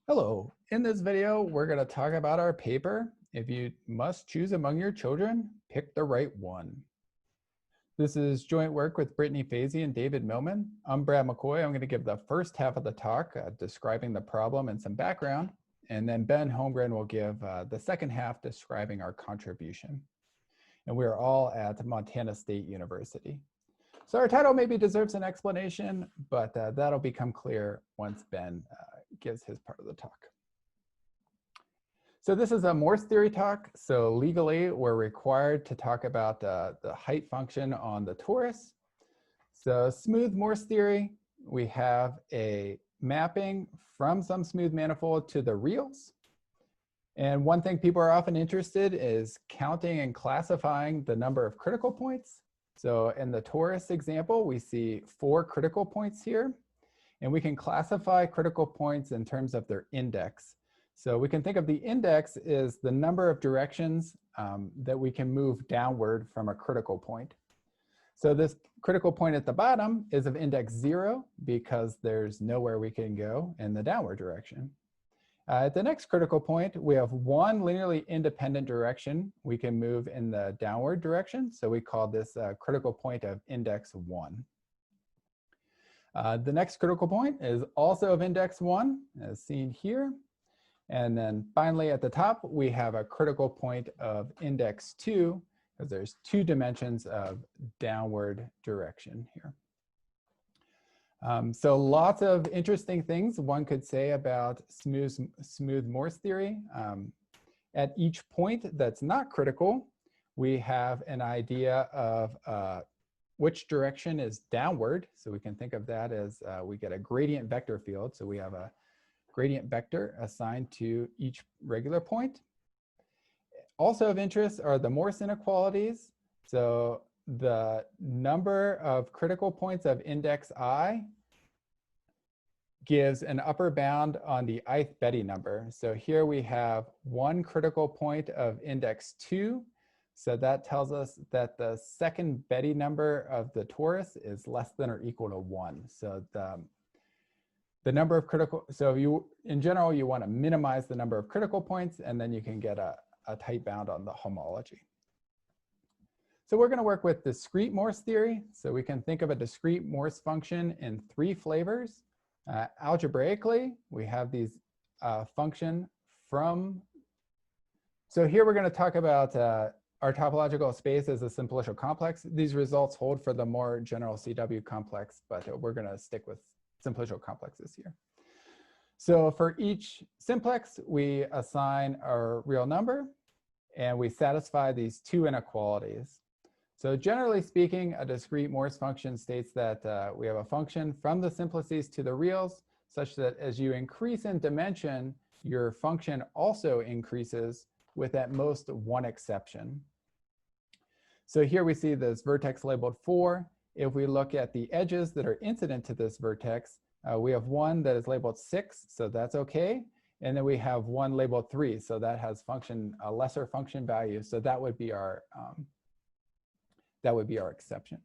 Hello, in this video, we're going to talk about our paper. If you must choose among your children, pick the right one. This is joint work with Brittany Fazy and David Millman. I'm Brad McCoy. I'm going to give the first half of the talk describing the problem and some background. And then Ben Holmgren will give the second half describing our contribution. And we are all at Montana State University. So our title maybe deserves an explanation, but that'll become clear once Ben gives his part of the talk. So this is a Morse theory talk. So legally, we're required to talk about the height function on the torus. So smooth Morse theory, we have a mapping from some smooth manifold to the reals. And one thing people are often interested in is counting and classifying the number of critical points. So in the torus example, we see 4 critical points here. And we can classify critical points in terms of their index. So we can think of the index as the number of directions that we can move downward from a critical point. So this critical point at the bottom is of index 0 because there's nowhere we can go in the downward direction. At the next critical point, we have one linearly independent direction we can move in the downward direction. So we call this a critical point of index 1. The next critical point is also of index 1, as seen here. And then finally at the top, we have a critical point of index 2, because there's 2 dimensions of downward direction here. So lots of interesting things one could say about smooth Morse theory. At each point that's not critical, we have an idea of which direction is downward. So we can think of that as we get a gradient vector field. So we have a gradient vector assigned to each regular point. Also of interest are the Morse inequalities. So the number of critical points of index I gives an upper bound on the ith Betti number. So here we have one critical point of index 2. So that tells us that the second Betti number of the torus is less than or equal to 1. So the number of critical, so in general, you want to minimize the number of critical points, and then you can get a tight bound on the homology. So we're going to work with discrete Morse theory. So we can think of a discrete Morse function in 3 flavors. Algebraically, we have these function from, so here we're going to talk about our topological space as a simplicial complex. These results hold for the more general CW complex, but we're going to stick with simplicial complexes here. So for each simplex, we assign our real number, and we satisfy these 2 inequalities. So generally speaking, a discrete Morse function states that we have a function from the simplices to the reals, such that as you increase in dimension, your function also increases with at most 1 exception. So here we see this vertex labeled 4. If we look at the edges that are incident to this vertex, we have one that is labeled 6, so that's okay. And then we have one labeled 3, so that has a lesser function value. So that would be our exception.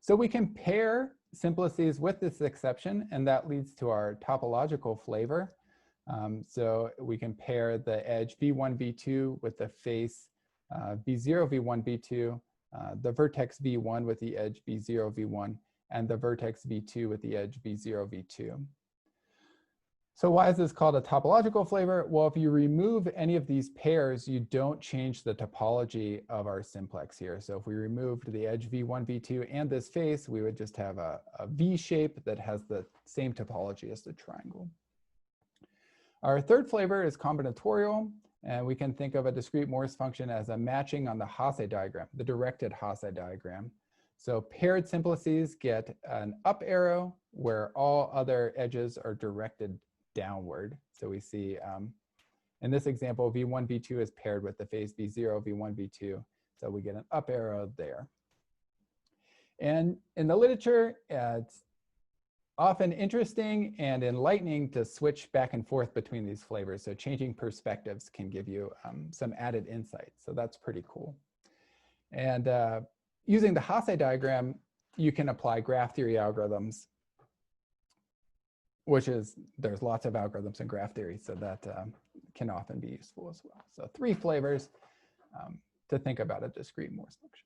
So we can pair simplices with this exception, and that leads to our topological flavor. So we can pair the edge V1, V2 with the face V0, V1, V2, the vertex V1 with the edge V0, V1, and the vertex V2 with the edge V0, V2. So why is this called a topological flavor? Well, if you remove any of these pairs, you don't change the topology of our simplex here. So if we removed the edge V1, V2, and this face, we would just have a V shape that has the same topology as the triangle. Our third flavor is combinatorial, and we can think of a discrete Morse function as a matching on the Hasse diagram, the directed Hasse diagram. So paired simplices get an up arrow where all other edges are directed downward. So we see in this example, V1, V2 is paired with the face V0, V1, V2. So we get an up arrow there. And in the literature, it's often interesting and enlightening to switch back and forth between these flavors. So changing perspectives can give you some added insight. So that's pretty cool. And using the Hasse diagram, you can apply graph theory algorithms which is, there's lots of algorithms in graph theory, so that can often be useful as well. So 3 flavors to think about a discrete Morse function.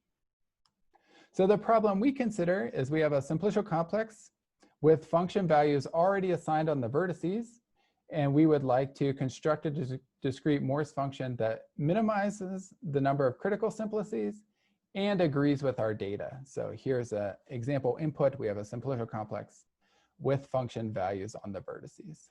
So the problem we consider is we have a simplicial complex with function values already assigned on the vertices, and we would like to construct a discrete Morse function that minimizes the number of critical simplices and agrees with our data. So here's an example input. We have a simplicial complex with function values on the vertices.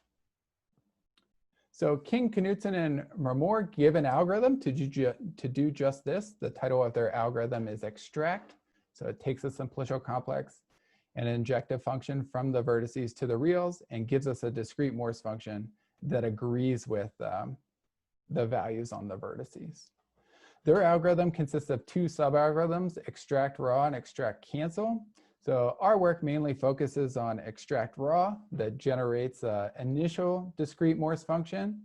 So King, Knudsen, and Marmor give an algorithm to do just this. The title of their algorithm is extract. So it takes a simplicial complex and an injective function from the vertices to the reals and gives us a discrete Morse function that agrees with the values on the vertices. Their algorithm consists of 2 sub-algorithms, extract raw and extract cancel. So our work mainly focuses on extract raw that generates an initial discrete Morse function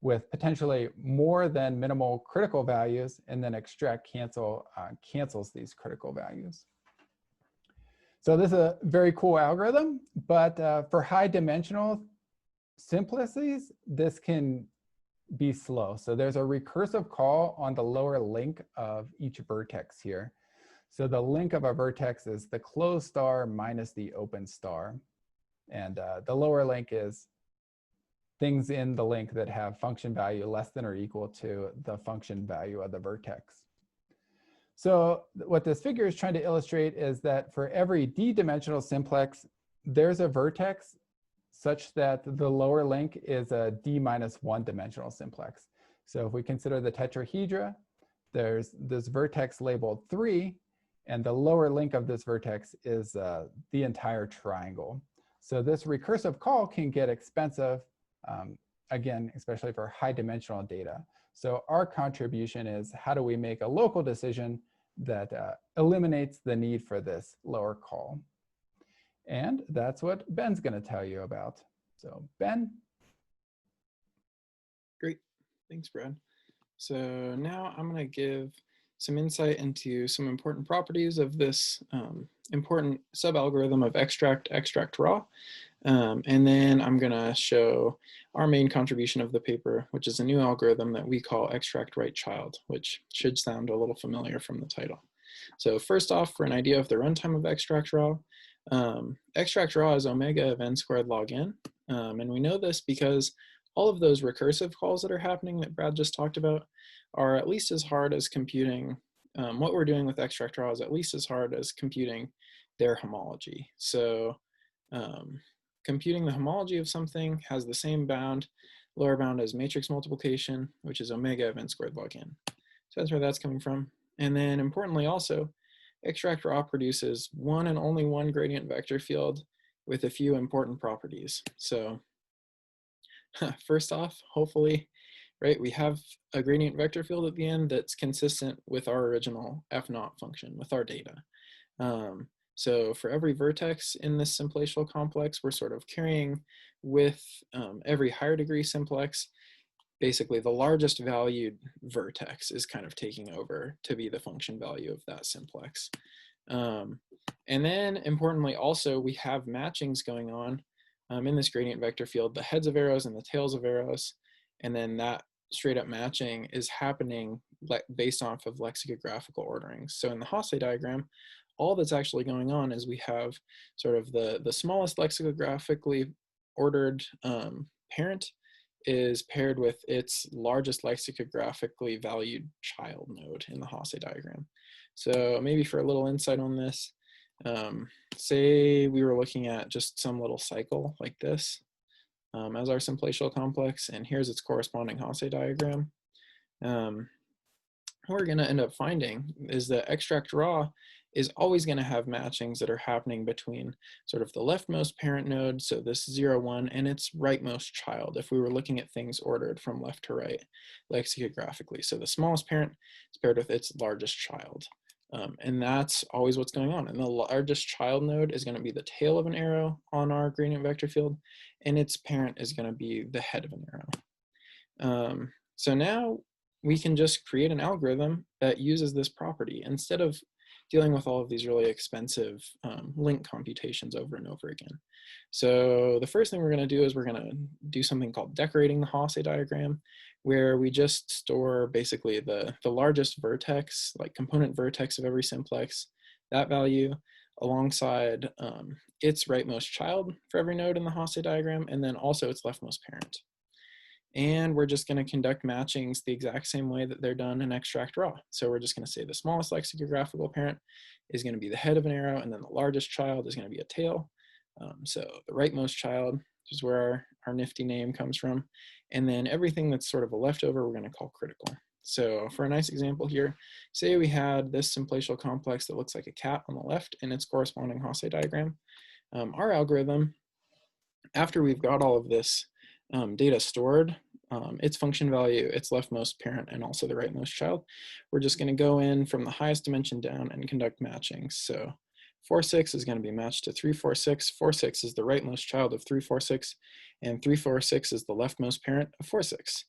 with potentially more than minimal critical values, and then extract cancel cancels these critical values. So this is a very cool algorithm, but for high dimensional simplices, this can be slow. So there's a recursive call on the lower link of each vertex here. So the link of a vertex is the closed star minus the open star. And the lower link is things in the link that have function value less than or equal to the function value of the vertex. So what this figure is trying to illustrate is that for every d-dimensional simplex, there's a vertex such that the lower link is a d-1 dimensional simplex. So if we consider the tetrahedra, there's this vertex labeled 3, and the lower link of this vertex is the entire triangle. So this recursive call can get expensive, again, especially for high dimensional data. So our contribution is, how do we make a local decision that eliminates the need for this lower call? And that's what Ben's going to tell you about. So Ben. Great, thanks Brad. So now I'm going to give some insight into some important properties of this important sub-algorithm of extract raw. And then I'm going to show our main contribution of the paper, which is a new algorithm that we call extract RightChild, which should sound a little familiar from the title. So first off, for an idea of the runtime of extract raw is omega of n squared log n. And we know this because all of those recursive calls that are happening that Brad just talked about are at least as hard as computing, what we're doing with extract raw is at least as hard as computing their homology. So computing the homology of something has the same bound, lower bound as matrix multiplication, which is omega of n squared log n. So that's where that's coming from. And then importantly also, extract raw produces one and only one gradient vector field with a few important properties. So first off, hopefully, right, we have a gradient vector field at the end that's consistent with our original f0 function, with our data. So for every vertex in this simplicial complex, we're sort of carrying with every higher degree simplex, basically the largest valued vertex is kind of taking over to be the function value of that simplex. And then importantly also, we have matchings going on in this gradient vector field, the heads of arrows and the tails of arrows. And then that straight up matching is happening based off of lexicographical ordering. So in the Hasse diagram, all that's actually going on is we have sort of the smallest lexicographically ordered parent is paired with its largest lexicographically valued child node in the Hasse diagram. So maybe for a little insight on this, say we were looking at just some little cycle like this as our simplicial complex, and here's its corresponding Hasse diagram. What we're going to end up finding is that extract raw is always going to have matchings that are happening between sort of the leftmost parent node, so this 0, 1, and its rightmost child, if we were looking at things ordered from left to right lexicographically. So the smallest parent is paired with its largest child. And that's always what's going on. And the largest child node is going to be the tail of an arrow on our gradient vector field, and its parent is going to be the head of an arrow. So now we can just create an algorithm that uses this property. Instead of dealing with all of these really expensive link computations over and over again. So the first thing we're going to do is we're going to do something called decorating the Hasse diagram, where we just store basically the largest vertex, like component vertex of every simplex, that value, alongside its rightmost child for every node in the Hasse diagram, and then also its leftmost parent. And we're just going to conduct matchings the exact same way that they're done in extract raw. So we're just going to say the smallest lexicographical parent is going to be the head of an arrow, and then the largest child is going to be a tail. So the rightmost child, which is where our nifty name comes from, and then everything that's sort of a leftover we're going to call critical. So for a nice example here, say we had this simplicial complex that looks like a cat on the left in its corresponding Hasse diagram. Our algorithm, after we've got all of this data stored, its function value, its leftmost parent, and also the rightmost child, we're just going to go in from the highest dimension down and conduct matchings. So 4,6 is going to be matched to 3,4,6. 4,6 is the rightmost child of 3,4,6, and 3,4,6 is the leftmost parent of 4,6.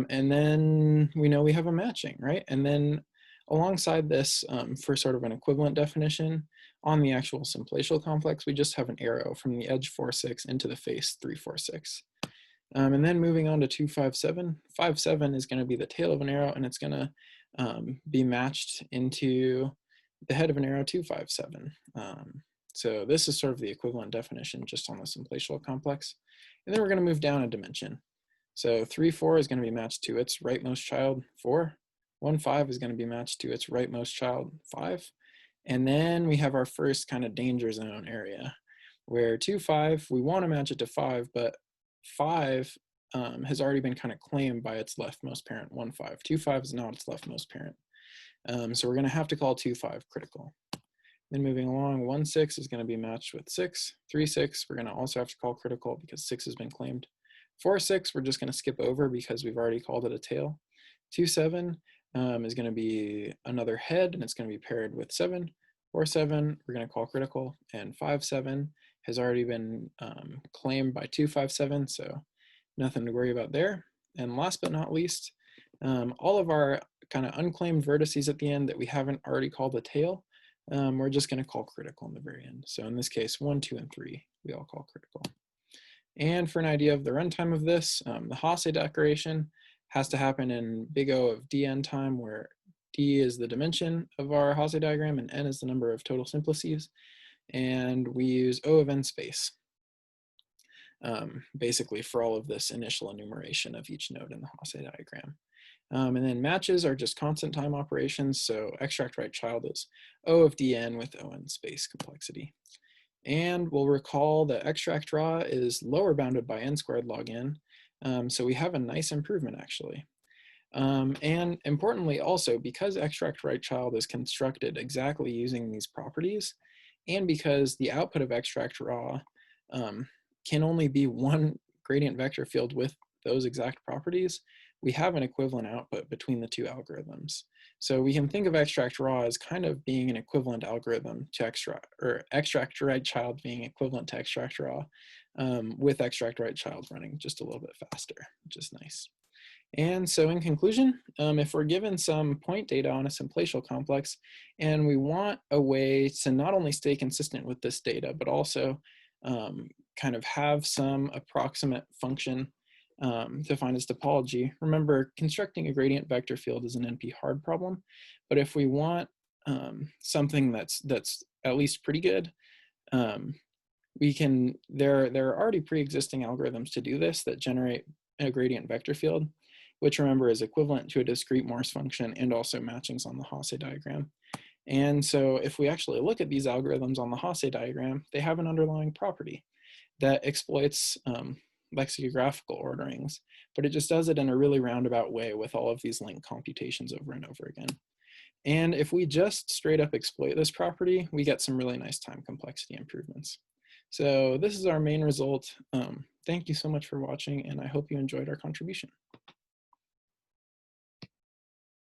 And then we know we have a matching, right? And then alongside this, for sort of an equivalent definition, on the actual simplicial complex, we just have an arrow from the edge 4,6 into the face 3,4,6. And then moving on to 2,5,7. 5,7 is going to be the tail of an arrow, and it's going to be matched into the head of an arrow 2,5,7. So this is sort of the equivalent definition just on the simplicial complex. And then we're going to move down a dimension. So 3,4 is going to be matched to its rightmost child 4. 1,5 is going to be matched to its rightmost child 5. And then we have our first kind of danger zone area where 2,5, we want to match it to 5, but 5 has already been kind of claimed by its leftmost parent, 1,5. 2,5 is not its leftmost parent. So we're going to have to call 2,5 critical. Then moving along, 1,6 is going to be matched with 6. 3,6, we're going to also have to call critical because 6 has been claimed. 4,6, we're just going to skip over because we've already called it a tail. 2,7 is going to be another head, and it's going to be paired with 7. 4,7, we're going to call critical, and 5,7 has already been claimed by 2,5,7, so nothing to worry about there. And last but not least, all of our kind of unclaimed vertices at the end that we haven't already called a tail, we're just going to call critical in the very end. So in this case, 1, 2, and 3, we all call critical. And for an idea of the runtime of this, the Hasse decoration has to happen in big O of dn time, where d is the dimension of our Hasse diagram and n is the number of total simplices. And we use O of n space, basically for all of this initial enumeration of each node in the Hasse diagram. And then matches are just constant time operations. So extract right child is O of dn with O(n) space complexity. And we'll recall that extract raw is lower bounded by n squared log n. So we have a nice improvement actually. And importantly also, because extract right child is constructed exactly using these properties, and because the output of extract raw can only be one gradient vector field with those exact properties, we have an equivalent output between the two algorithms. So we can think of extract raw as kind of being an equivalent algorithm to extract right child being equivalent to extract raw, with extract right child running just a little bit faster, which is nice. And so in conclusion, if we're given some point data on a simplicial complex and we want a way to not only stay consistent with this data, but also kind of have some approximate function to find its topology. Remember, constructing a gradient vector field is an NP hard problem, but if we want something that's at least pretty good, we can, there are already pre-existing algorithms to do this that generate a gradient vector field, which remember is equivalent to a discrete Morse function and also matchings on the Hasse diagram. And so if we actually look at these algorithms on the Hasse diagram, they have an underlying property that exploits lexicographical orderings, but it just does it in a really roundabout way with all of these link computations over and over again. And if we just straight up exploit this property, we get some really nice time complexity improvements. So this is our main result. Thank you so much for watching, and I hope you enjoyed our contribution.